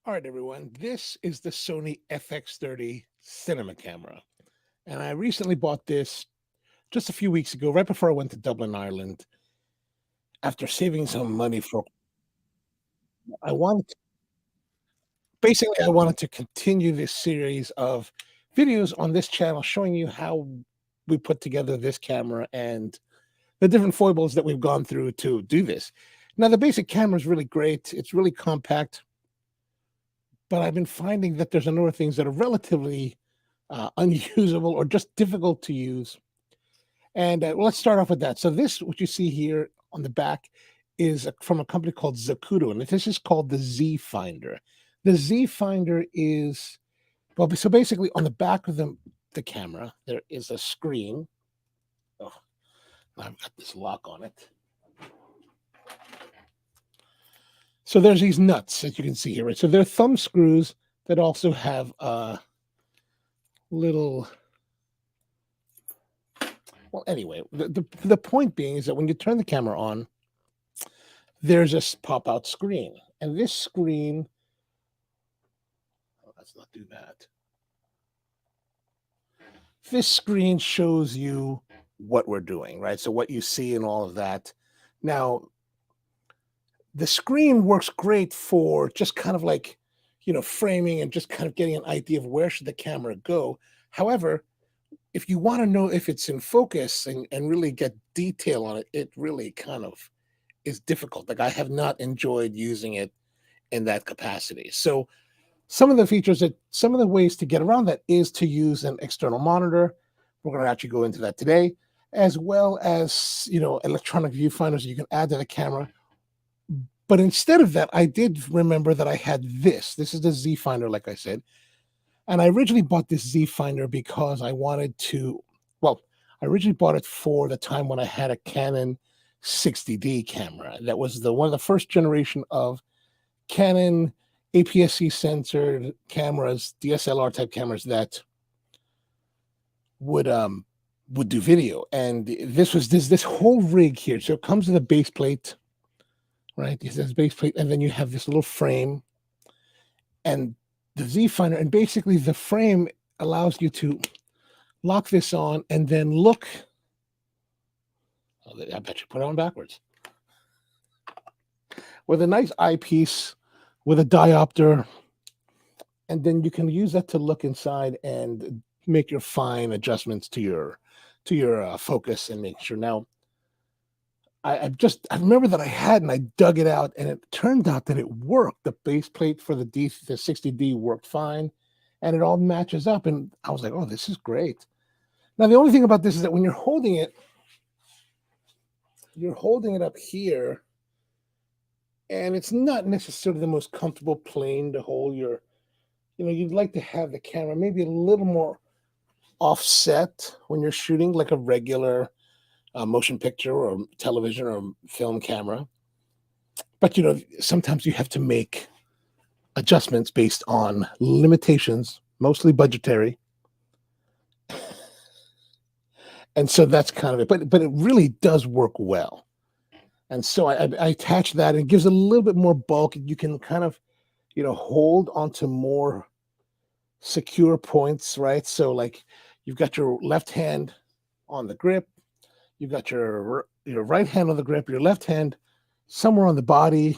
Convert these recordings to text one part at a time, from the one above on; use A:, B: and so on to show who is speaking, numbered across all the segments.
A: All right, everyone. This is the Sony FX30 cinema camera. And I recently bought this just a few weeks ago, right before I went to Dublin, Ireland. After saving some money for, I wanted to, basically, I wanted to continue this series of videos on this channel showing you how we put together this camera and the different foibles that we've gone through to do this. Now, the basic camera is really great. It's really compact, but I've been finding that there's a number of things that are relatively unusable or just difficult to use. And let's start off with that. So this, what you see here on the back, is from a company called Zacuto, and this is called the Z-Finder. The Z-Finder is, well, so basically on the back of the camera, there is a screen. Oh, I've got this lock on it. So there's these nuts that you can see here, right? So they're thumb screws that also have a little. Well, anyway, the point being is that when you turn the camera on, there's a pop-out screen. And this screen, oh, let's not do that. This screen shows you what we're doing, right? So what you see and all of that. Now, the screen works great for just kind of like, framing and just kind of getting an idea of where should the camera go. However, if you want to know if it's in focus and really get detail on it, it really kind of is difficult. Like I have not enjoyed using it in that capacity. So some of the ways to get around that is to use an external monitor. We're going to actually go into that today, as well as, electronic viewfinders you can add to the camera. But instead of that, I did remember that I had this. This is the Z-Finder, like I said. And I originally bought this Z-Finder because I wanted to, well, I originally bought it for the time when I had a Canon 60D camera. That was one of the first generation of Canon APS-C censored cameras, DSLR type cameras that would do video. And this whole rig here. So it comes with a base plate, right? It says base plate, and then you have this little frame and the Z-Finder, and basically the frame allows you to lock this on and then look. Oh, I bet you put it on backwards. With a nice eyepiece, with a diopter, and then you can use that to look inside and make your fine adjustments to your focus and make sure. Now, I remember that I had, and I dug it out, and it turned out that it worked. The base plate for the 60D worked fine, and it all matches up. And I was like, oh, this is great. Now, the only thing about this is that when you're holding it up here, and it's not necessarily the most comfortable plane to hold your, you'd like to have the camera maybe a little more offset when you're shooting like a regular motion picture or television or film camera. But, sometimes you have to make adjustments based on limitations, mostly budgetary. And so that's kind of it. But it really does work well. And so I attach that, and it gives a little bit more bulk. You can kind of, hold onto more secure points, right? So like you've got your left hand on the grip, you've got your right hand on the grip, your left hand somewhere on the body,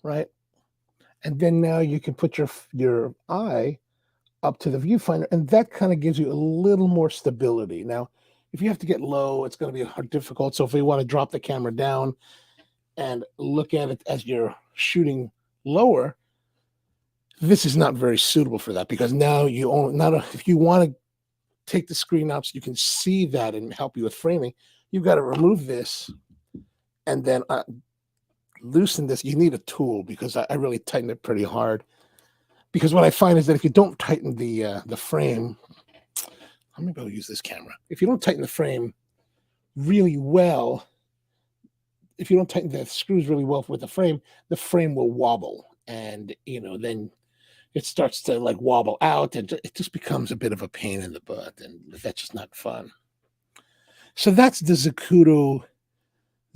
A: right? And then now you can put your eye up to the viewfinder, and that kind of gives you a little more stability. Now, if you have to get low, it's going to be difficult. So if we want to drop the camera down and look at it as you're shooting lower, this is not very suitable for that, because now if you want to take the screen up so you can see that and help you with framing, you've got to remove this and then loosen this. You need a tool, because I really tightened it pretty hard. Because what I find is that if you don't tighten the frame, maybe I'll use this camera. If you don't tighten the frame really well, if you don't tighten the screws really well with the frame will wobble, and then it starts to like wobble out, and it just becomes a bit of a pain in the butt, and that's just not fun. So that's the Zacuto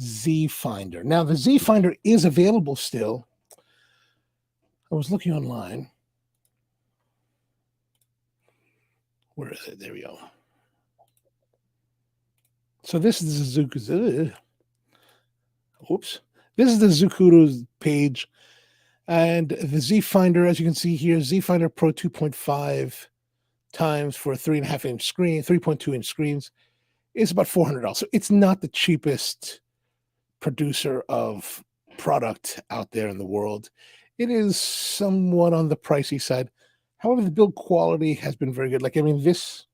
A: Z-Finder. Now, the Z-Finder is available still. I was looking online. Where is it? There we go. So this is the Zacuto. Oops. This is the Zacuto page. And the Z-Finder, as you can see here, Z-Finder Pro 2.5 times for a 3.5-inch screen, 3.2-inch screens, is about $400. So it's not the cheapest producer of product out there in the world. It is somewhat on the pricey side. However, the build quality has been very good. Like, I mean, this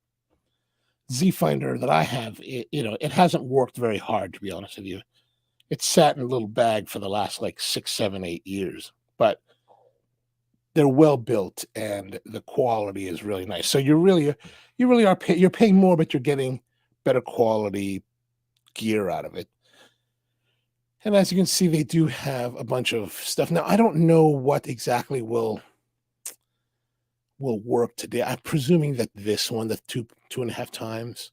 A: Z-Finder that I have, it hasn't worked very hard, to be honest with you. It's sat in a little bag for the last like 6, 7, 8 years, but they're well built and the quality is really nice. So you really are you're paying more, but you're getting better quality gear out of it. And as you can see, they do have a bunch of stuff. Now, I don't know what exactly will work today. I'm presuming that this one, the 2.5 times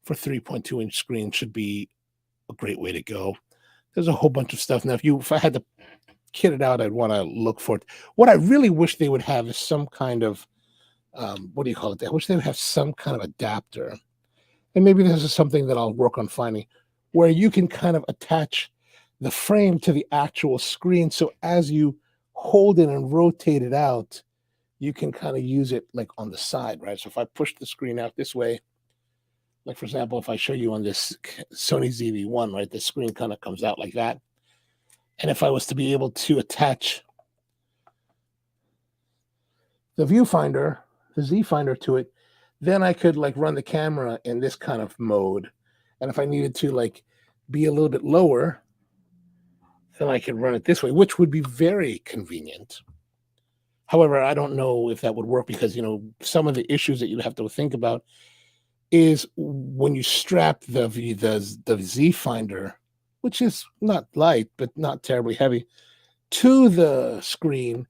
A: for 3.2-inch screen, should be a great way to go. There's a whole bunch of stuff. Now, if I had to kit it out, I'd want to look for it. What I really wish they would have is some kind of, what do you call it? I wish they would have some kind of adapter. And maybe this is something that I'll work on finding, where you can kind of attach the frame to the actual screen. So as you hold it and rotate it out, you can kind of use it like on the side, right? So if I push the screen out this way, like for example, if I show you on this Sony ZV-1, right, the screen kind of comes out like that. And if I was to be able to attach the viewfinder, the Z-Finder to it, then I could like run the camera in this kind of mode. And if I needed to like be a little bit lower, then I could run it this way, which would be very convenient. However, I don't know if that would work because, some of the issues that you have to think about is when you strap the Z-Finder, which is not light, but not terribly heavy, to the screen,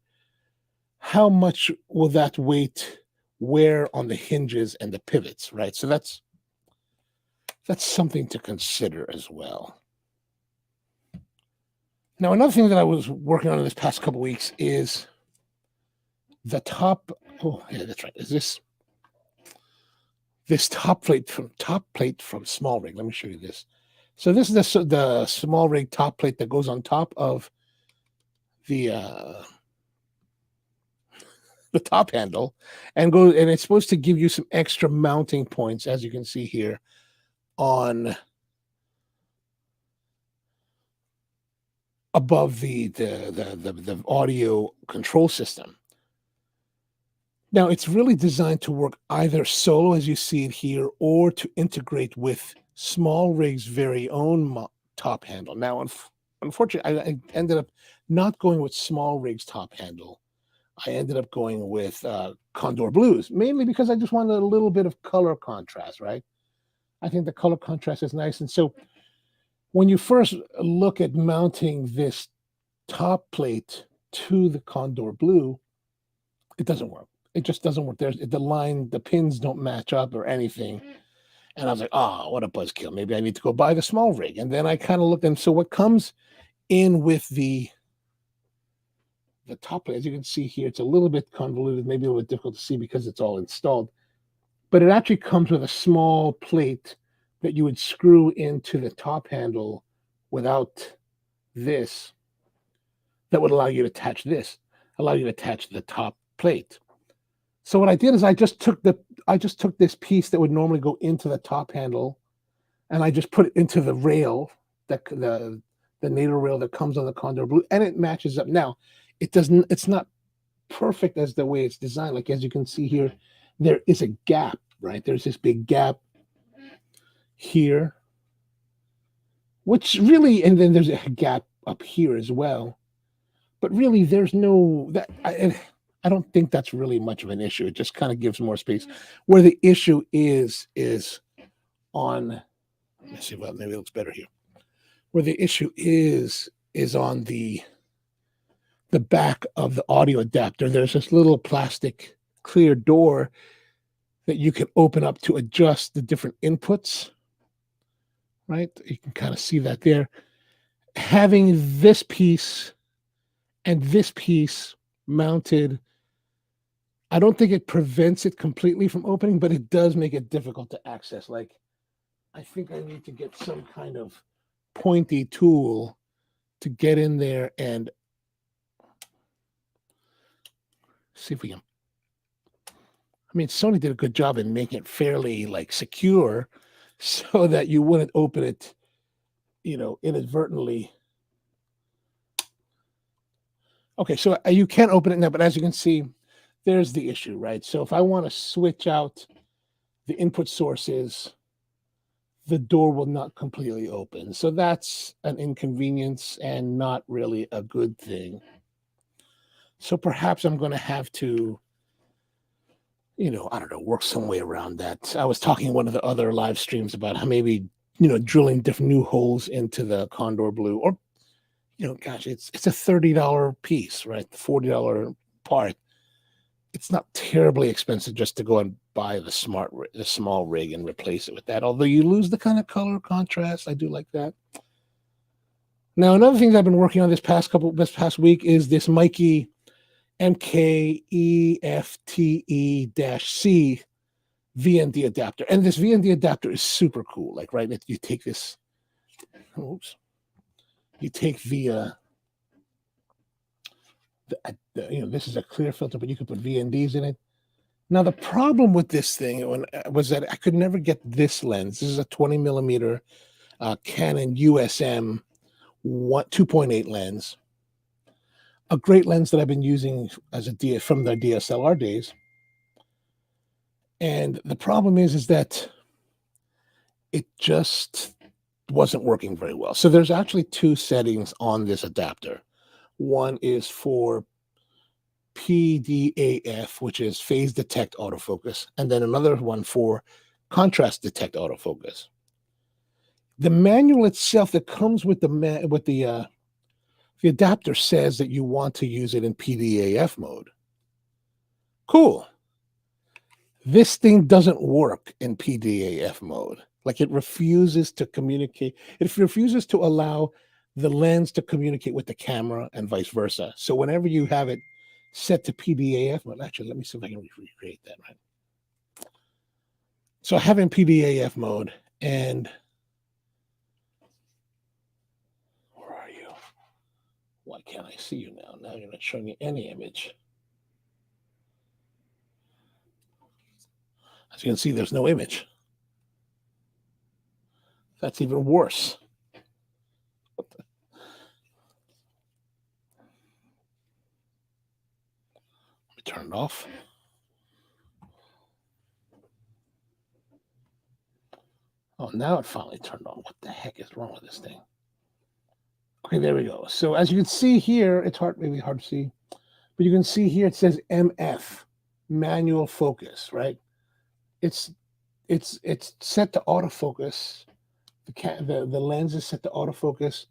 A: how much will that weight wear on the hinges and the pivots, right? So that's something to consider as well. Now, another thing that I was working on in this past couple weeks is the top. Oh, yeah, that's right. Is this top plate from SmallRig? Let me show you this. So this is the SmallRig top plate that goes on top of the top handle, and it's supposed to give you some extra mounting points, as you can see here, on above the audio control system. Now, it's really designed to work either solo, as you see it here, or to integrate with SmallRig's very own top handle. Now, unfortunately, I ended up not going with SmallRig's top handle. I ended up going with Kondor Blues, mainly because I just wanted a little bit of color contrast, right? I think the color contrast is nice. And so when you first look at mounting this top plate to the Kondor Blue, it doesn't work. It just doesn't work. The pins don't match up or anything. And I was like, what a buzzkill. Maybe I need to go buy the SmallRig. And then I kind of looked, and so what comes in with the top plate, as you can see here, it's a little bit convoluted, maybe a little bit difficult to see because it's all installed. But it actually comes with a small plate that you would screw into the top handle without this, that would allow you to attach the top plate. So what I did is I just took this piece that would normally go into the top handle, and I just put it into the rail, the NATO rail that comes on the Kondor Blue, and it matches up. Now, it's not perfect as the way it's designed. Like, as you can see here, there is a gap, right? There's this big gap here, which really, and then there's a gap up here as well. But really, there's no that. I don't think that's really much of an issue. It just kind of gives more space. Where the issue is on, let me see, well, maybe it looks better here. Where the issue is on the back of the audio adapter. There's this little plastic clear door that you can open up to adjust the different inputs, right? You can kind of see that there. Having this piece and this piece mounted. I don't think it prevents it completely from opening, but it does make it difficult to access. Like, I think I need to get some kind of pointy tool to get in there and see if we can. I mean, Sony did a good job in making it fairly like secure so that you wouldn't open it, inadvertently. Okay, so you can't open it now, but as you can see, there's the issue, right? So if I want to switch out the input sources, the door will not completely open. So that's an inconvenience and not really a good thing. So perhaps I'm going to have to, I don't know, work some way around that. I was talking in one of the other live streams about how maybe, drilling different new holes into the Kondor Blue, or, gosh, it's a $30 piece, right? The $40 part. It's not terribly expensive just to go and buy the small rig and replace it with that. Although you lose the kind of color contrast, I do like that. Now, another thing that I've been working on this past week is this Mikey MKEFTE-C VND adapter. And this VND adapter is super cool. Like, right, you take this, you take this is a clear filter, but you could put VNDs in it. Now, the problem with this thing was that I could never get this lens. This is a 20 millimeter Canon USM 2.8 lens. A great lens that I've been using from the DSLR days. And the problem is that it just wasn't working very well. So there's actually two settings on this adapter. One is for PDAF, which is phase detect autofocus, and then another one for contrast detect autofocus. The manual itself that comes with the adapter says that you want to use it in PDAF mode. Cool. This thing doesn't work in PDAF mode. Like, it refuses to communicate. It refuses to allow the lens to communicate with the camera and vice versa. So whenever you have it set to PDAF mode, actually, let me see if I can recreate that, right? So I have in PDAF mode, and where are you? Why can't I see you now? Now you're not showing me any image. As you can see, there's no image. That's even worse. Let me turn it off. Oh, now it finally turned on. What the heck is wrong with this thing? Okay, there we go. So as you can see here, it's maybe hard to see, but you can see here it says MF, manual focus, right? It's set to autofocus. The lens is set to autofocus,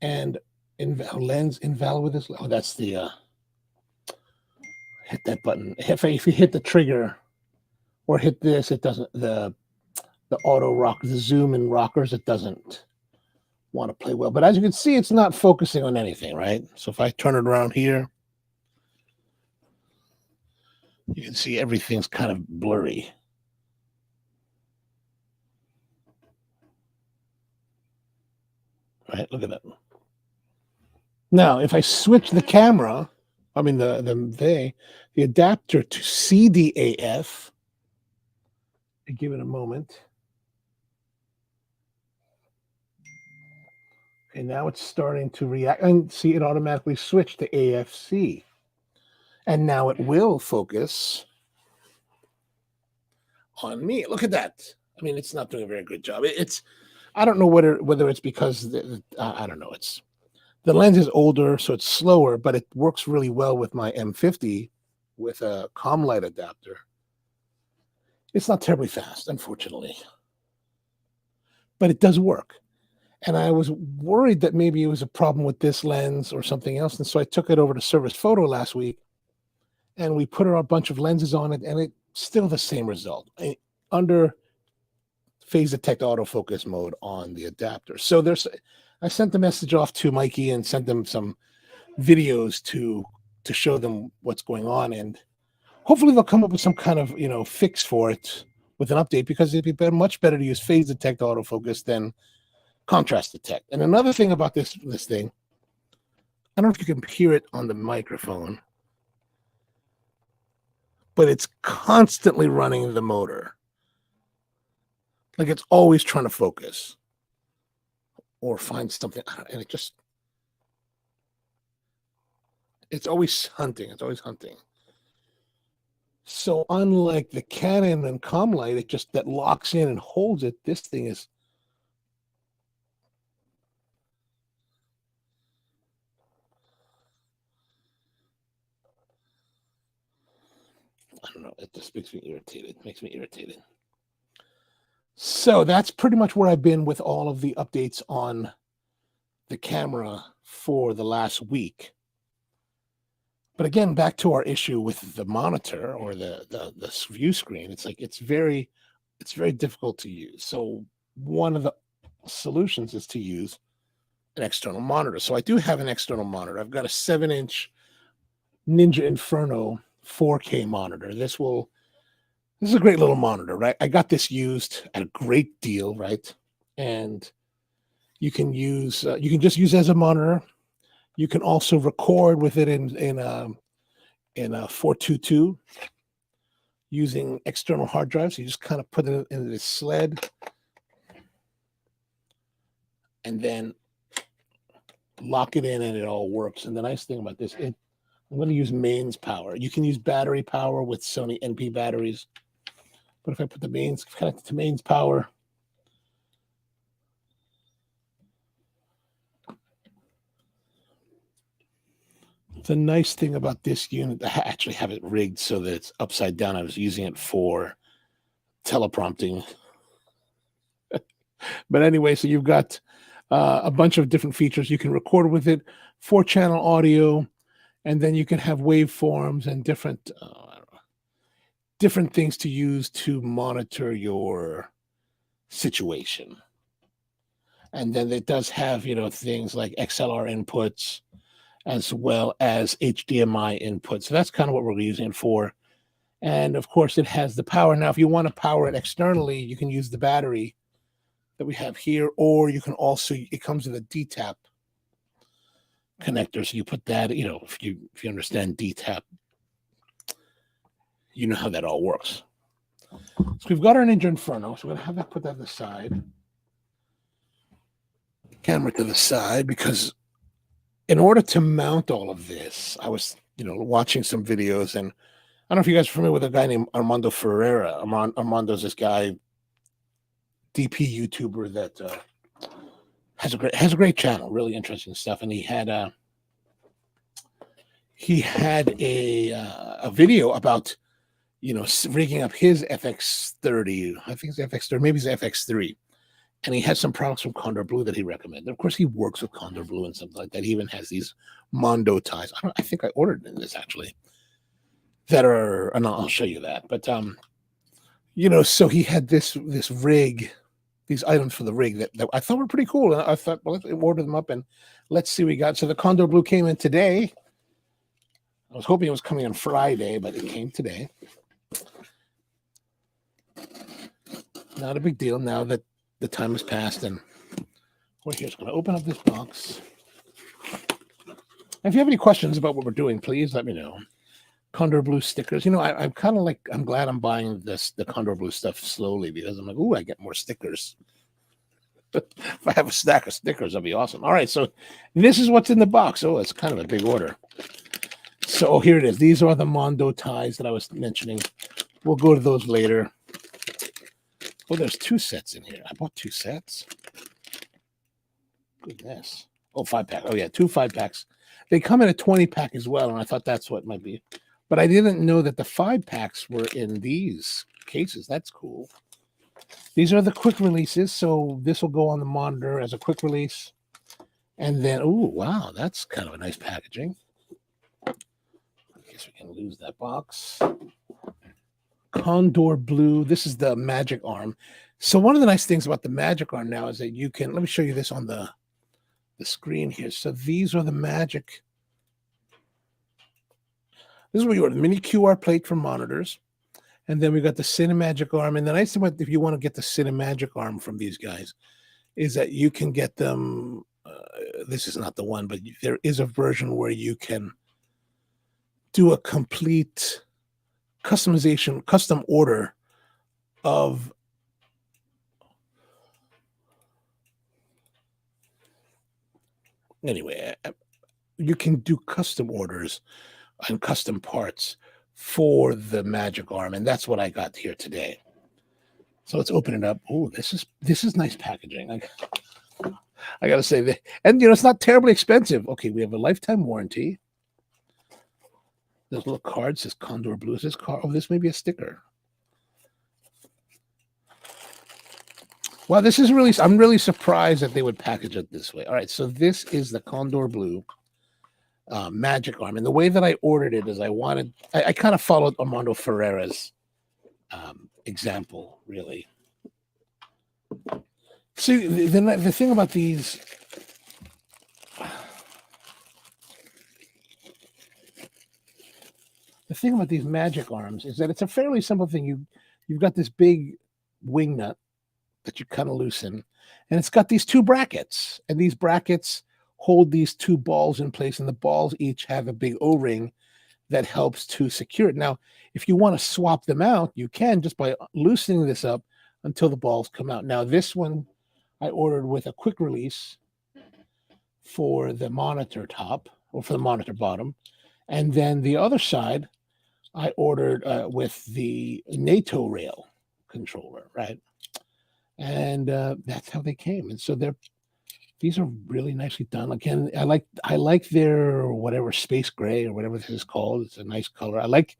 A: and lens invalid with this. Oh, that's the hit that button. If you hit the trigger or hit this, it doesn't. The auto rock, the zoom and rockers, it doesn't want to play well. But as you can see, it's not focusing on anything, right? So if I turn it around here, you can see everything's kind of blurry. Right, look at that. Now, if I switch the camera, I mean the adapter to CDAF, and give it a moment. Okay, now it's starting to react, and see it automatically switched to AFC. And now it will focus on me. Look at that. I mean, it's not doing a very good job. I don't know whether it's because I don't know. The lens is older, so it's slower, but it works really well with my M50 with a ComLight adapter. It's not terribly fast, unfortunately, but it does work. And I was worried that maybe it was a problem with this lens or something else. And so I took it over to Service Photo last week, and we put a bunch of lenses on it, and it's still the same result under phase detect autofocus mode on the adapter. So I sent the message off to Mikey and sent them some videos to to show them what's going on, and hopefully they'll come up with some kind of fix for it with an update, because it'd be much better to use phase detect autofocus than contrast detect. And another thing about this thing, I don't know if you can hear it on the microphone, but it's constantly running the motor. Like it's always trying to focus or find something, and it's always hunting. It's always hunting. So unlike the Canon and Comlight, it just that locks in and holds it. This thing is I don't know. It just makes me irritated. So that's pretty much where I've been with all of the updates on the camera for the last week. But again, back to our issue with the monitor or the view screen, it's like it's very difficult to use. So one of the solutions is to use an external monitor. So I do have an external monitor. I've got a 7-inch Ninja Inferno 4K monitor. This is a great little monitor, right? I got this used at a great deal, right? And you can just use it as a monitor. You can also record with it in a 422 using external hard drives. You just kind of put it in this sled and then lock it in, and it all works. And the nice thing about this, I'm going to use mains power. You can use battery power with Sony NP batteries, but if I put the mains, connect to mains power, the nice thing about this unit, I actually have it rigged so that it's upside down. I was using it for teleprompting. But anyway, so you've got a bunch of different features. You can record with it, 4-channel audio, and then you can have waveforms and different things to use to monitor your situation. And then it does have, things like XLR inputs as well as HDMI input. So that's kind of what we're using it for. And of course, it has the power. Now, if you want to power it externally, you can use the battery that we have here, or you can also, it comes with a DTAP connector. So you put that, if you understand DTAP, you know how that all works. So we've got our Ninja Inferno. So we're going to put that to the side. Camera to the side, because in order to mount all of this, I was, watching some videos, and I don't know if you guys are familiar with a guy named Armando Ferreira. Armando's this guy, DP YouTuber that has a great channel, really interesting stuff. And he had a video about rigging up his FX30. I think it's FX30, maybe it's FX3. And he has some products from Kondor Blue that he recommended. Of course, he works with Kondor Blue and something like that. He even has these Mondo ties. I think I ordered this actually. That are, and I'll show you that. But so he had this rig, these items for the rig that I thought were pretty cool. And I thought, well, let's order them up and let's see what we got. So the Kondor Blue came in today. I was hoping it was coming on Friday, but it came today. Not a big deal now that the time has passed, and we're here. So I'm going to open up this box. And if you have any questions about what we're doing, please let me know. Kondor Blue stickers. I'm kind of like, I'm glad I'm buying the Kondor Blue stuff slowly, because I'm like, ooh, I get more stickers. If I have a stack of stickers, that'd be awesome. All right, so this is what's in the box. Oh, it's kind of a big order. So here it is. These are the Mondo ties that I was mentioning. We'll go to those later. Oh, there's 2 sets in here. I bought 2 sets. Goodness. Oh, 5-pack. Oh, yeah, 2 5-packs. They come in a 20-pack as well, and I thought that's what it might be. But I didn't know that the 5-packs were in these cases. That's cool. These are the quick releases, so this will go on the monitor as a quick release. And then, oh, wow, that's kind of a nice packaging. I guess we can lose that box. Kondor Blue. This is the Magic Arm. So one of the nice things about the Magic Arm now is that you can, let me show you this on the screen here. So these are the Magic This is what you order, the mini QR plate for monitors. And then we got the Cinemagic arm. And the nice thing about if you want to get the Cinemagic arm from these guys is that you can get them. This is not the one, but there is a version where you can do a complete custom order of anyway. You can do custom orders and custom parts for the Magic Arm, and that's what I got here today. So let's open it up. Oh, this is nice packaging. I gotta say that, and it's not terribly expensive. Okay, we have a lifetime warranty. This little card says Kondor Blue. Is this card? Oh, this may be a sticker. Wow, this is really. I'm really surprised that they would package it this way. All right, so this is the Kondor Blue Magic Arm, and the way that I ordered it is I kind of followed Armando Ferreira's example, really. See, the thing about these, Magic Arms is that it's a fairly simple thing. You've got this big wing nut that you kind of loosen, and it's got these two brackets, and these brackets hold these two balls in place, and the balls each have a big O-ring that helps to secure it. Now, if you want to swap them out, you can just by loosening this up until the balls come out. Now, this one I ordered with a quick release for the monitor top, or for the monitor bottom, and then the other side I ordered with the NATO rail controller, right? And that's how they came. And so these are really nicely done. Again, I like their whatever space gray or whatever this is called. It's a nice color. I like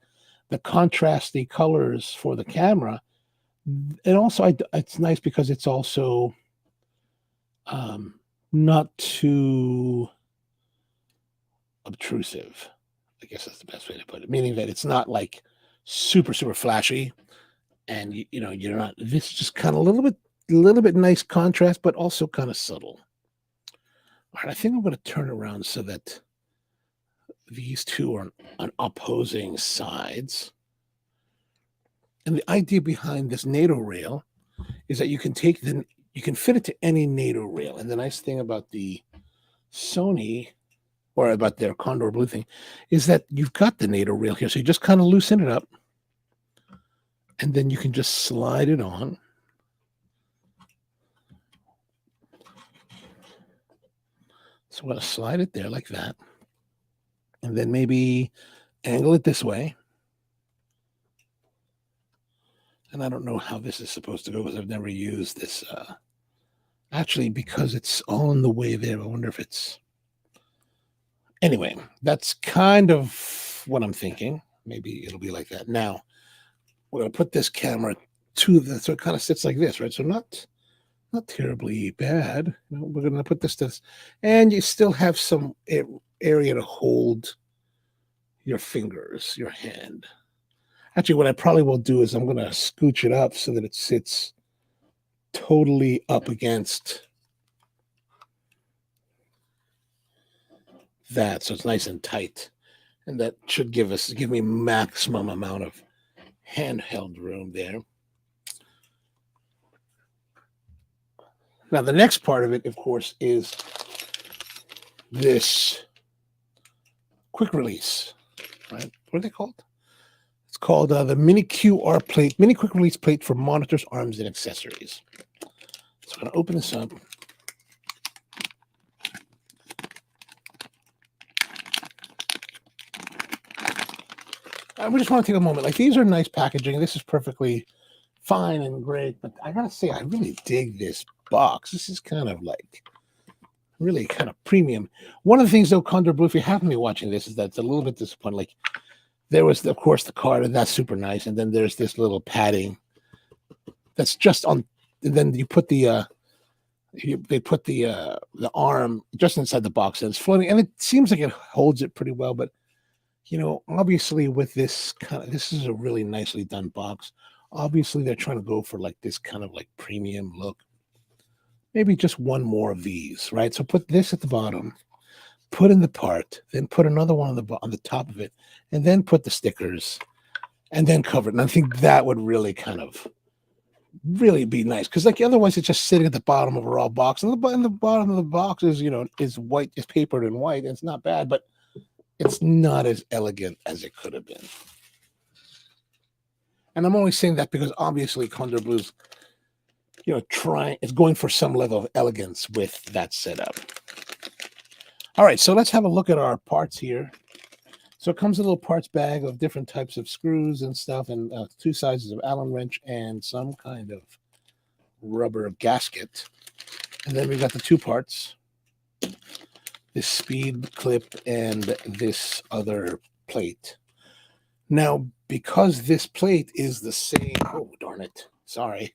A: the contrasty colors for the camera. And also it's nice because it's also not too obtrusive. I guess that's the best way to put it. Meaning that it's not like super, super flashy. And you're not, this is just kind of a little bit nice contrast, but also kind of subtle. All right, I think I'm going to turn around so that these two are on opposing sides. And the idea behind this NATO rail is that you can fit it to any NATO rail. And the nice thing about the Sony, or about their Kondor Blue thing, is that you've got the NATO rail here. So you just kind of loosen it up, and then you can just slide it on. So I'm going to slide it there like that. And then maybe angle it this way. And I don't know how this is supposed to go because I've never used this. Actually, because it's all in the way there, I wonder if it's... Anyway, that's kind of what I'm thinking. Maybe it'll be like that. Now, we're going to put this camera so it kind of sits like this, right? So not terribly bad. We're going to put this and you still have some area to hold your fingers, your hand. Actually, what I probably will do is I'm going to scooch it up so that it sits totally up against that, so it's nice and tight, and that should give me maximum amount of handheld room there. Now, the next part of it, of course, is this quick release, right? What are they called? It's called the mini QR plate, mini quick release plate for monitors, arms, and accessories. So I'm going to open this up. We just want to take a moment. Like, these are nice packaging. This is perfectly fine and great, but I gotta say, I really dig this box. This is kind of like really kind of premium. One of the things, though, Kondor Blue, if you happen to be watching this, is that it's a little bit disappointing. Like, there was, of course, the card, and that's super nice, and then there's this little padding that's just on. And then you put they put the arm just inside the box, and it's floating, and it seems like it holds it pretty well, but. Obviously with this is a really nicely done box. Obviously they're trying to go for like this kind of like premium look. Maybe just one more of these, right? So put this at the bottom, put in the part, then put another one on the top of it, and then put the stickers, and then cover it. And I think that would really kind of really be nice, because like otherwise it's just sitting at the bottom of a raw box, and the bottom of the box is, you know, is white, is papered in white, and it's not bad, but it's not as elegant as it could have been. And I'm only saying that because obviously Kondor Blue's, you know, it's going for some level of elegance with that setup. All right, so let's have a look at our parts here. So it comes in a little parts bag of different types of screws and stuff, and 2 sizes of Allen wrench and some kind of rubber gasket. And then we've got the 2 parts, this speed clip and this other plate. Now, because this plate is the same, oh, darn it, sorry,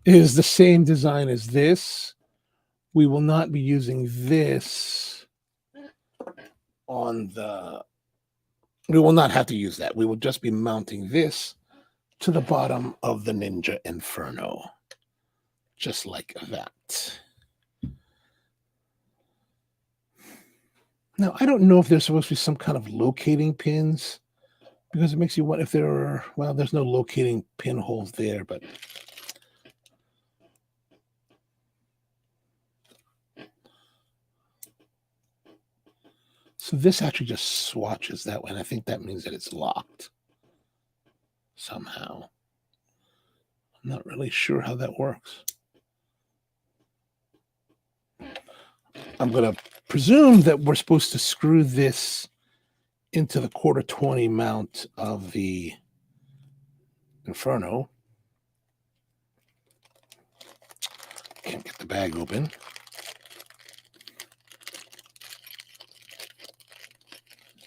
A: is the same design as this, we will not be using this on the, we will not have to use that. We will just be mounting this to the bottom of the Ninja Inferno, just like that. Now, I don't know if there's supposed to be some kind of locating pins, because it makes you wonder if there are, well, there's no locating pin holes there, but so this actually just swatches that way, and I think that means that it's locked somehow. I'm not really sure how that works. I'm going to presume that we're supposed to screw this into the 1/4-20 mount of the Inferno. Can't get the bag open.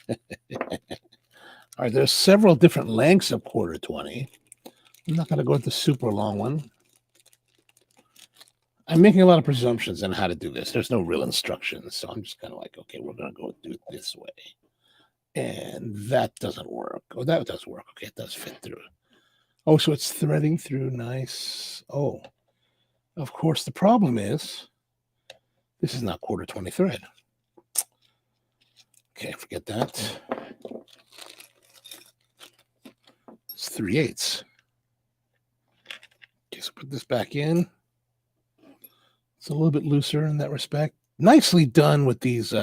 A: All right, there's several different lengths of 1/4-20. I'm not going to go with the super long one. I'm making a lot of presumptions on how to do this. There's no real instructions, so I'm just kind of like, okay, we're going to go do it this way. And that doesn't work. Oh, that does work. Okay, it does fit through. Oh, so it's threading through. Nice. Oh, of course, the problem is this is not 1/4-20 thread. Okay, forget that. It's 3/8. Okay, so put this back in. It's a little bit looser in that respect. Nicely done with these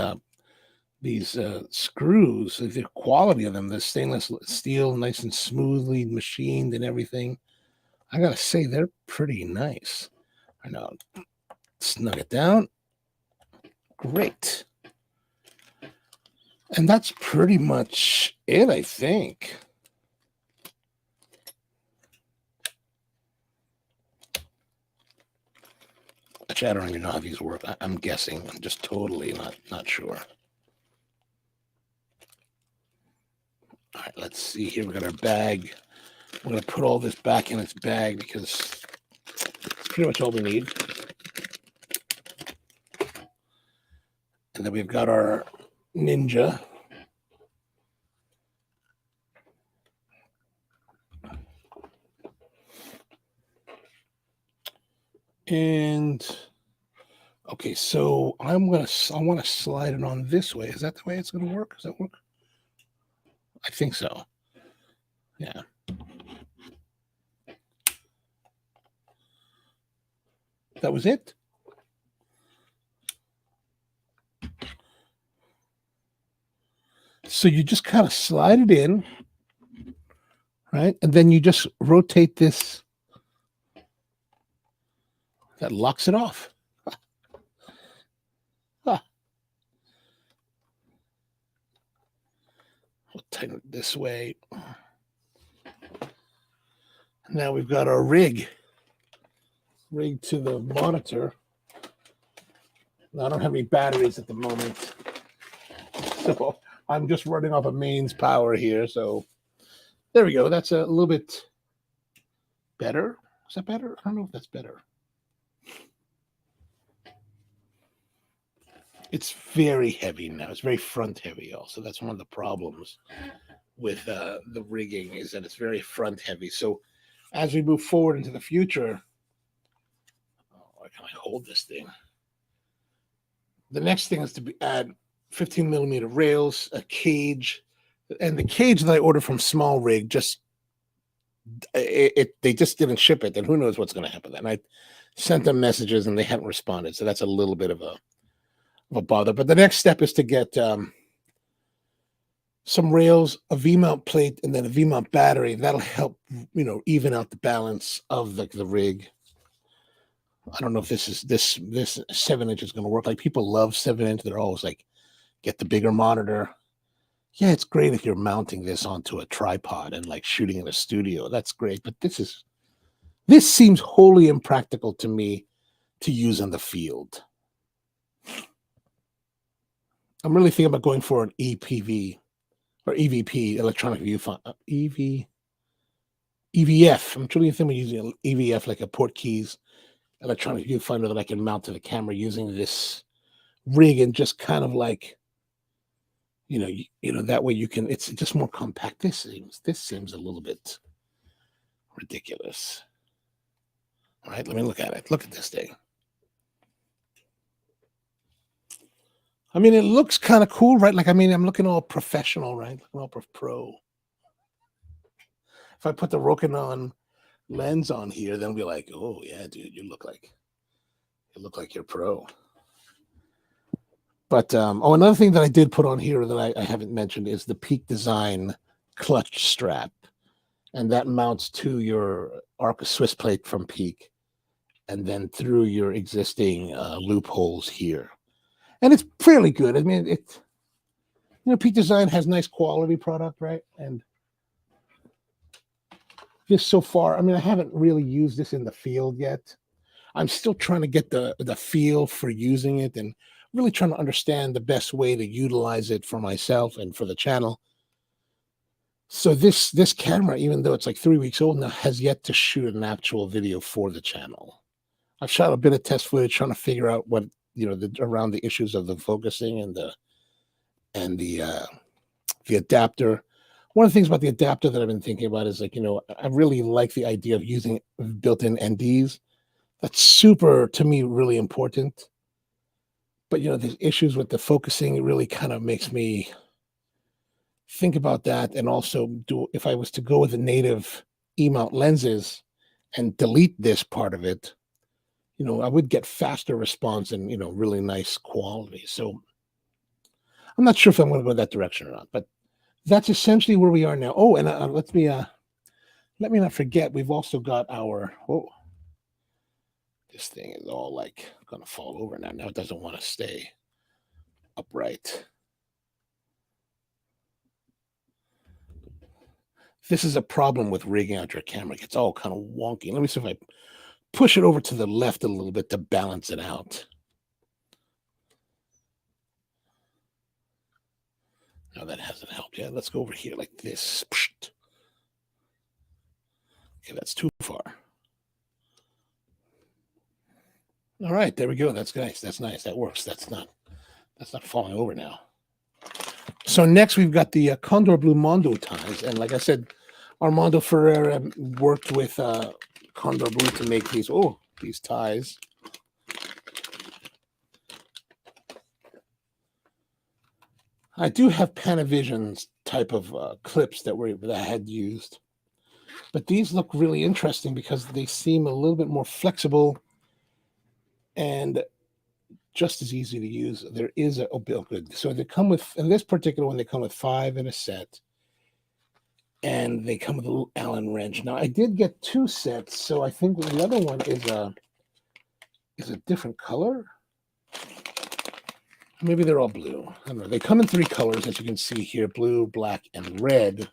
A: screws. The quality of them, the stainless steel, nice and smoothly machined and everything. I gotta say, they're pretty nice. I know. Snug it down. Great. And that's pretty much it, I think. Actually, I don't even know how these work. I'm guessing. I'm just totally not sure. All right, let's see here. We got our bag. We're going to put all this back in its bag because it's pretty much all we need. And then we've got our Ninja. And okay, so I want to slide it on this way. Is that the way it's going to work? Does that work? I think so. Yeah. That was it. So you just kind of slide it in, right? And then you just rotate this. That locks it off. Huh. We'll tighten it this way. Now we've got our rig to the monitor. Now, I don't have any batteries at the moment, so I'm just running off a mains power here. So there we go. That's a little bit better. Is that better? I don't know if that's better. It's very heavy now. It's very front heavy also. That's one of the problems with the rigging, is that it's very front heavy. So as we move forward into the future, why can't I hold this thing? The next thing is to add 15 millimeter rails, a cage, and the cage that I ordered from SmallRig just they just didn't ship it, and who knows what's going to happen. And I sent them messages and they haven't responded, so that's a little bit of a bother. But the next step is to get some rails, a V-mount plate, and then a V-mount battery. That'll help, even out the balance of the rig. I don't know if this 7-inch is going to work. Like, people love 7-inch. They're always like, get the bigger monitor. Yeah, it's great if you're mounting this onto a tripod and like shooting in a studio. That's great. But this seems wholly impractical to me to use in the field. I'm really thinking about going for an EPV or EVP, electronic viewfinder. EVF. I'm truly thinking of using an EVF, like a port keys electronic viewfinder that I can mount to the camera using this rig, and just kind of like, that way you can, it's just more compact. This seems a little bit ridiculous. All right, let me look at it. Look at this thing. I mean, it looks kind of cool, right? Like, I mean, I'm looking all professional, right? Looking all pro. If I put the Rokinon lens on here, then we'll be like, oh yeah, dude, you look like you're pro. But another thing that I did put on here that I haven't mentioned is the Peak Design clutch strap, and that mounts to your Arca Swiss plate from Peak, and then through your existing loopholes here, and it's fairly good. I mean, Peak Design has nice quality product, right? And this so far, I mean, I haven't really used this in the field yet. I'm still trying to get the feel for using it, and really trying to understand the best way to utilize it for myself and for the channel. So this camera, even though it's like 3 weeks old now, has yet to shoot an actual video for the channel. I've shot a bit of test footage trying to figure out what, around the issues of the focusing and the adapter. One of the things about the adapter that I've been thinking about is, like, I really like the idea of using built-in NDs. That's super, to me, really important. But, there's issues with the focusing. It really kind of makes me think about that. And also, if I was to go with the native E-mount lenses and delete this part of it, I would get faster response and, really nice quality. So I'm not sure if I'm going to go that direction or not, but that's essentially where we are now. Oh, and let me not forget, we've also got our, this thing is all like going to fall over now. Now it doesn't want to stay upright. This is a problem with rigging out your camera. It gets all kind of wonky. Let me see if I push it over to the left a little bit to balance it out. No, that hasn't helped yet. Let's go over here like this. Okay, that's too far. All right, there we go. That's nice. That's nice. That works. That's not falling over now. So next we've got the Kondor Blue Mondo ties, and like I said, Armando Ferreira worked with Kondor Blue to make these ties. I do have Panavision's type of clips that I had used, but these look really interesting because they seem a little bit more flexible and just as easy to use. There is good. So they come with, in this particular one, they come with 5 in a set, and they come with a little Allen wrench. Now I did get 2 sets, so I think the other one is a different color. Maybe they're all blue. I don't know. They come in 3 colors, as you can see here: blue, black, and red.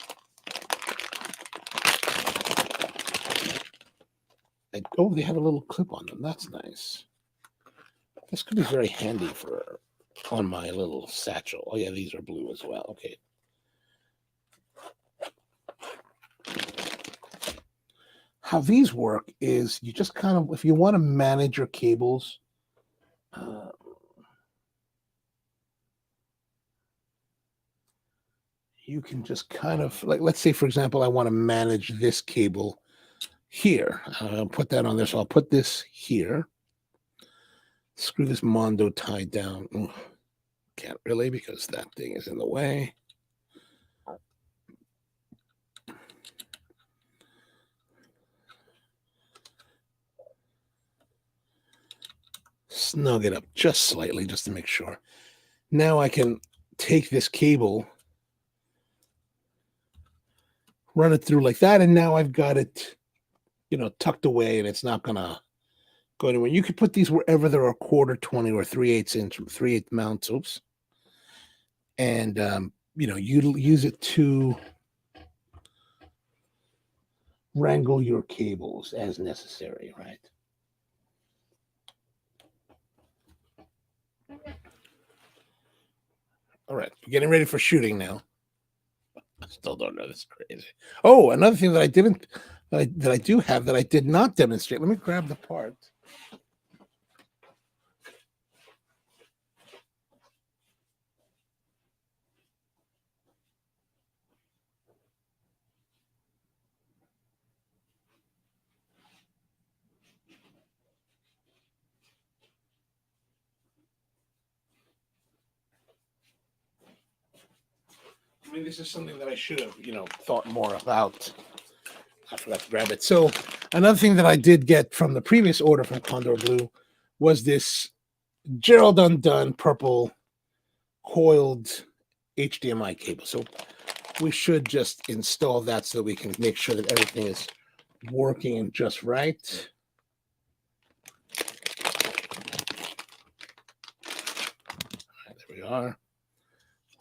A: They have a little clip on them. That's nice. This could be very handy on my little satchel. Oh yeah, these are blue as well. Okay. How these work is you just kind of, if you want to manage your cables, you can just kind of, like, let's say, for example, I want to manage this cable here. I'll put that on there. So I'll put this here. Screw this Mondo tie down. Can't really because that thing is in the way. Snug it up just slightly just to make sure. Now I can take this cable, run it through like that, and now I've got it, tucked away, and it's not gonna go anywhere. You could put these wherever there are 1/4, 20, or 3/8 inch, 3/8 mounts. Oops. And you use it to wrangle your cables as necessary, right? All right, getting ready for shooting now. I still don't know. This is crazy. Oh, another thing that I didn't, that I do have that I did not demonstrate. Let me grab the part. I mean, this is something that I should have, thought more about. I forgot to grab it. So another thing that I did get from the previous order from Kondor Blue was this Gerald Undone purple coiled HDMI cable. So we should just install that so we can make sure that everything is working just right. All right, there we are.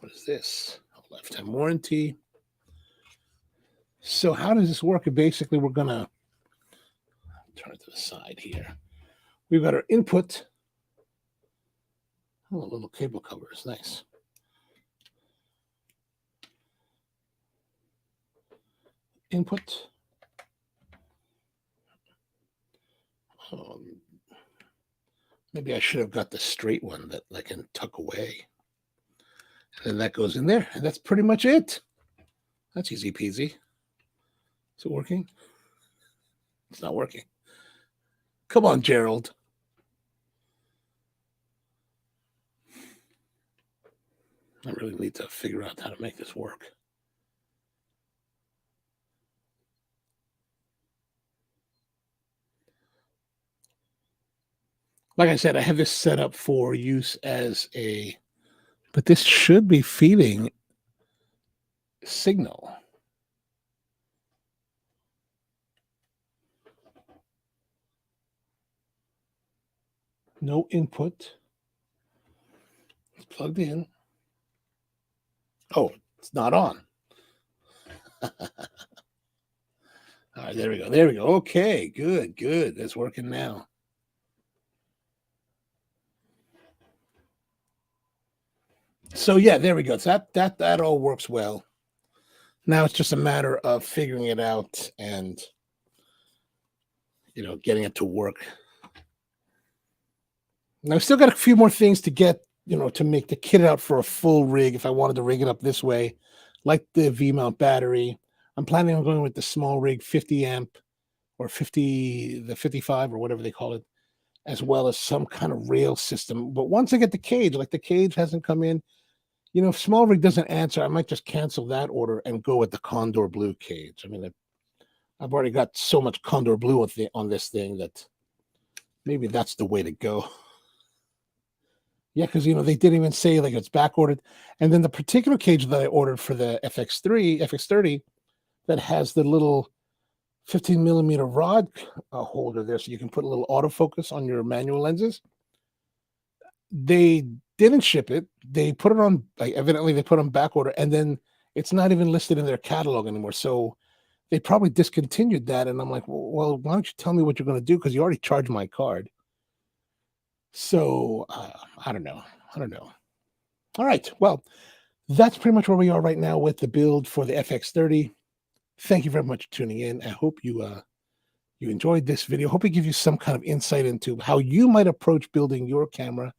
A: What is this? A lifetime warranty. So how does this work? Basically, we're going to turn it to the side here. We've got our input. Oh, a little cable cover is nice. Input. Maybe I should have got the straight one that I can tuck away. And then that goes in there. And that's pretty much it. That's easy peasy. Is it working? It's not working. Come on, Gerald. I really need to figure out how to make this work. Like I said, I have this set up for use as but this should be feeding signal. No input. It's plugged in. Oh, it's not on. All right, there we go. There we go. Okay, good, good. That's working now. So yeah, there we go. So that all works well. Now it's just a matter of figuring it out and getting it to work. Now I've still got a few more things to get, to make the kit out for a full rig if I wanted to rig it up this way, like the V-mount battery. I'm planning on going with the SmallRig 50 amp or the 55 or whatever they call it, as well as some kind of rail system. But once I get the cage, like the cage hasn't come in, if SmallRig doesn't answer, I might just cancel that order and go with the Kondor Blue cage. I mean, I've already got so much Kondor Blue on this thing that maybe that's the way to go. Yeah, because they didn't even say like it's back ordered. And then the particular cage that I ordered for the FX30 that has the little 15 millimeter rod holder there, so you can put a little autofocus on your manual lenses. They didn't ship it. They put it on, evidently they put on back order, and then it's not even listed in their catalog anymore. So they probably discontinued that. And I'm like, well, why don't you tell me what you're going to do? Because you already charged my card. So I don't know. All right. Well, that's pretty much where we are right now with the build for the FX30. Thank you very much for tuning in. I hope you enjoyed this video. Hope it gives you some kind of insight into how you might approach building your camera.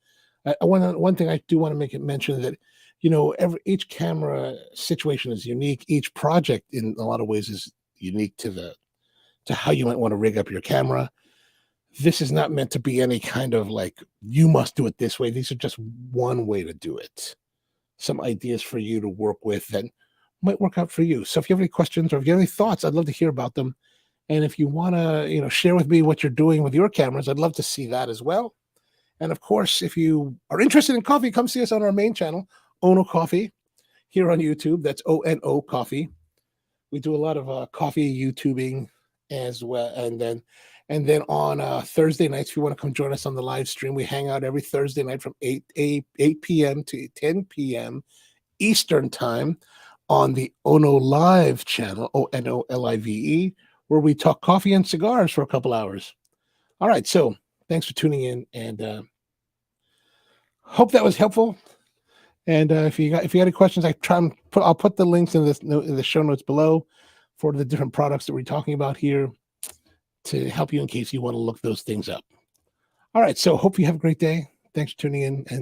A: One thing I do want to make it mention that, each camera situation is unique. Each project in a lot of ways is unique to how you might want to rig up your camera. this is not meant to be any kind of like, you must do it this way. These are just one way to do it. Some ideas for you to work with that might work out for you. So if you have any questions or if you have any thoughts, I'd love to hear about them. And if you want to, share with me what you're doing with your cameras, I'd love to see that as well. And of course, if you are interested in coffee, come see us on our main channel, onocoffee, here on YouTube. That's ONO Coffee. We do a lot of coffee YouTubing as well. And then on Thursday nights, if you want to come join us on the live stream, we hang out every Thursday night from 8 p.m. to 10 p.m. Eastern time on the Ono Live channel, ONOLIVE, where we talk coffee and cigars for a couple hours. All right, so thanks for tuning in, and hope that was helpful. And if you got any questions, I'll put the links in the show notes below for the different products that we're talking about here to help you in case you want to look those things up. All right, so hope you have a great day. Thanks for tuning in. And